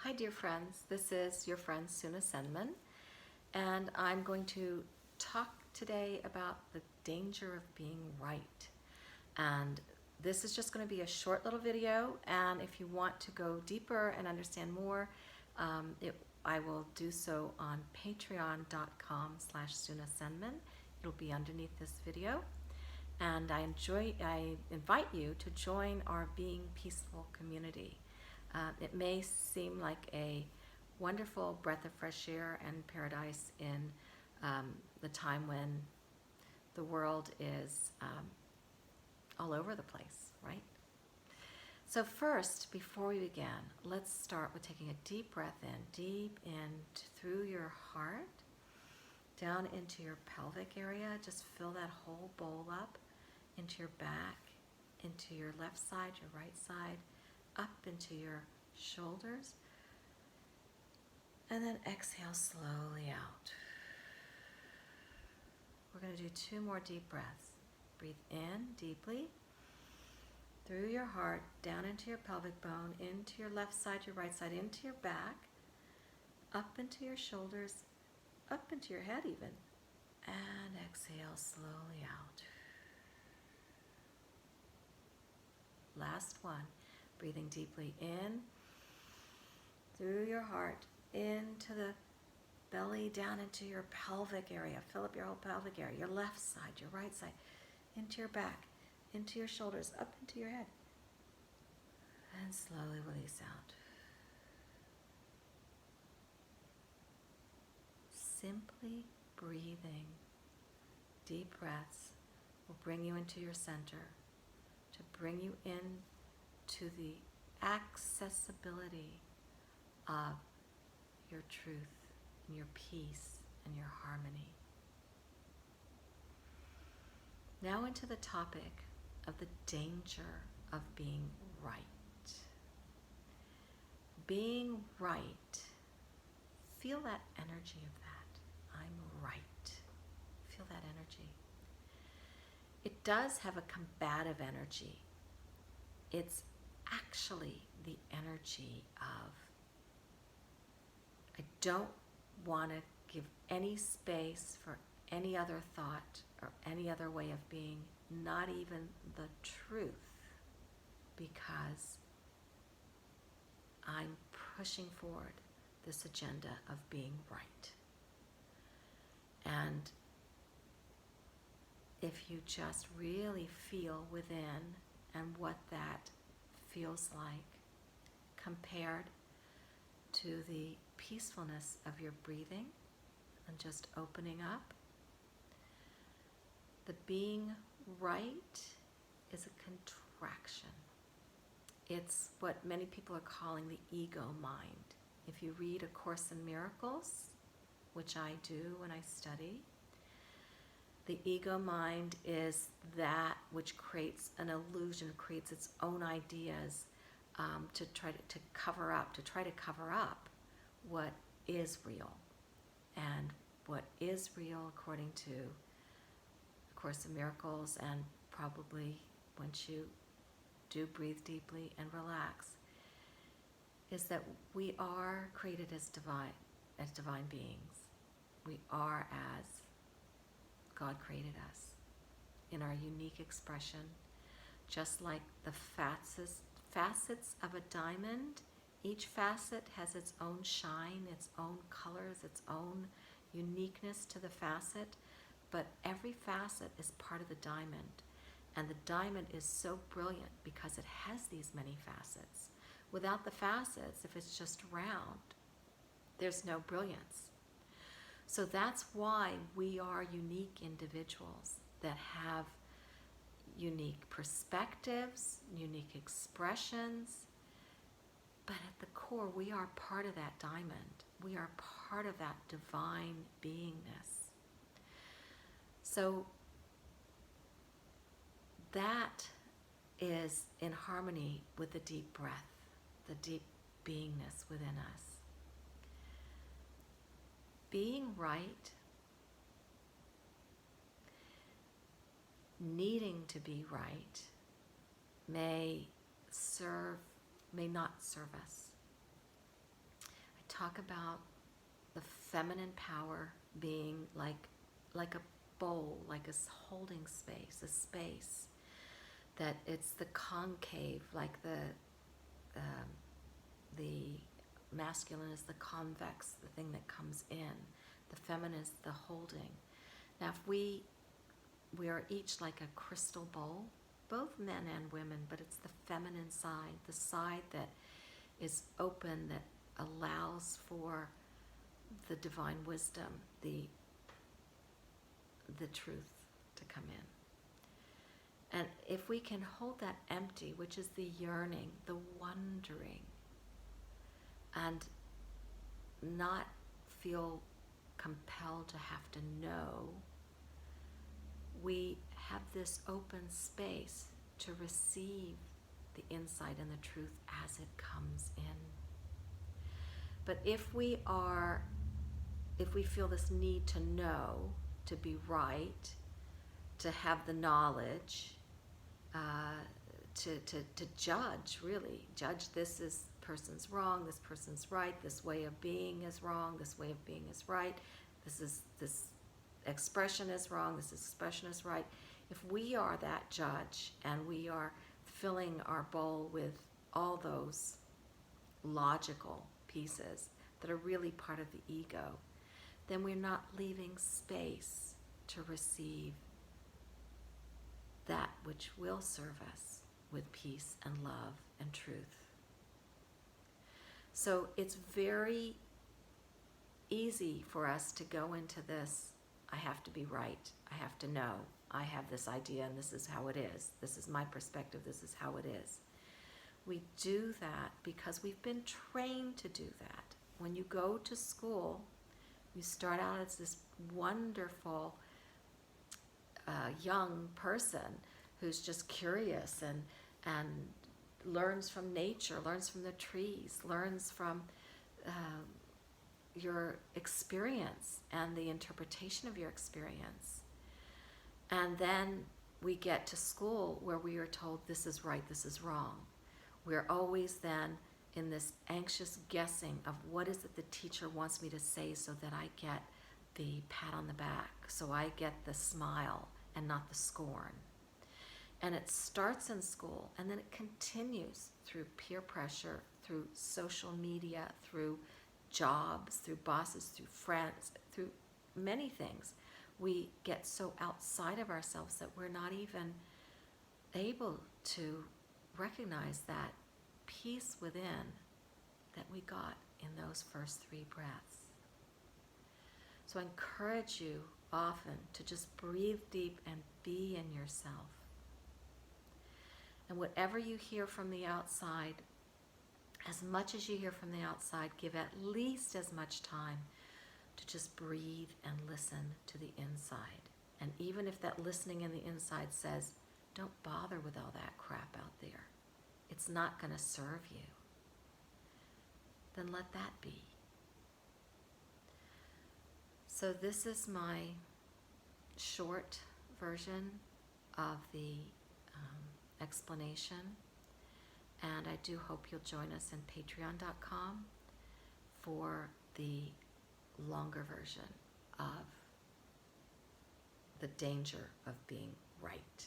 Hi dear friends, this is your friend Suna Senman, and I'm going to talk today about the danger of being right. And this is just going to be a short little video, and if you want to go deeper and understand more, I will do so on patreon.com/SunaSenman. It'll be underneath this video. And I invite you to join our Being Peaceful community. It may seem like a wonderful breath of fresh air and paradise in the time when the world is all over the place, right? So first, before we begin, let's start with taking a deep breath in, through your heart, down into your pelvic area. Just fill that whole bowl up into your back, into your left side, your right side, up into your shoulders, and then exhale slowly out. We're going to do 2 more deep breaths. Breathe in deeply through your heart, down into your pelvic bone, into your left side, your right side, into your back, up into your shoulders, up into your head even, and exhale slowly out. Last one. Breathing deeply in through your heart, into the belly, down into your pelvic area. Fill up your whole pelvic area, your left side, your right side, into your back, into your shoulders, up into your head. And slowly release out. Simply breathing deep breaths will bring you into your center, to bring you in to the accessibility of your truth and your peace and your harmony. Now into the topic of the danger of being right. Being right, feel that energy of that. I'm right. Feel that energy. It does have a combative energy. It's actually the energy of, I don't want to give any space for any other thought or any other way of being, not even the truth, because I'm pushing forward this agenda of being right. And if you just really feel within and what that feels like compared to the peacefulness of your breathing and just opening up, the being right is a contraction. It's what many people are calling the ego mind. If you read A Course in Miracles, which I do when I study, the ego mind is that which creates an illusion, creates its own ideas to try to cover up what is real. And what is real, according to A Course in Miracles, and probably once you do breathe deeply and relax, is that we are created as divine beings. We are as God created us in our unique expression, just like the facets of a diamond. Each facet has its own shine, its own colors, its own uniqueness to the facet, but every facet is part of the diamond. And the diamond is so brilliant because it has these many facets. Without the facets, if it's just round, there's no brilliance. So that's why we are unique individuals that have unique perspectives, unique expressions, but at the core, we are part of that diamond. We are part of that divine beingness. So that is in harmony with the deep breath, the deep beingness within us. Being right, needing to be right, may not serve us. talk about the feminine power being like a bowl, like a holding space, a space that it's the concave, like the masculine is the convex, the thing that comes in. The feminine is the holding. Now, if we are each like a crystal bowl, both men and women, but it's the feminine side, the side that is open, that allows for the divine wisdom, the truth to come in. And if we can hold that empty, which is the yearning, the wondering, and not feel compelled to have to know, we have this open space to receive the insight and the truth as it comes in. But if we feel this need to know, to be right, to have the knowledge, to judge, really judge, this is person's wrong, this person's right, this way of being is wrong, this way of being is right, this expression is wrong, this expression is right. If we are that judge and we are filling our bowl with all those logical pieces that are really part of the ego, then we're not leaving space to receive that which will serve us with peace and love and truth. So it's very easy for us to go into this, I have to be right, I have to know, I have this idea and this is how it is, this is my perspective, this is how it is. We do that because we've been trained to do that. When you go to school, you start out as this wonderful young person who's just curious and learns from nature, learns from the trees, learns from your experience and the interpretation of your experience. And then we get to school where we are told this is right, this is wrong. We're always then in this anxious guessing of what is it the teacher wants me to say so that I get the pat on the back, so I get the smile and not the scorn. And it starts in school and then it continues through peer pressure, through social media, through jobs, through bosses, through friends, through many things. We get so outside of ourselves that we're not even able to recognize that peace within that we got in those first 3 breaths. So I encourage you often to just breathe deep and be in yourself. And whatever you hear from the outside, as much as you hear from the outside, give at least as much time to just breathe and listen to the inside. And even if that listening in the inside says, don't bother with all that crap out there, it's not going to serve you, then let that be. So this is my short version of the explanation, and I do hope you'll join us in patreon.com for the longer version of the danger of being right.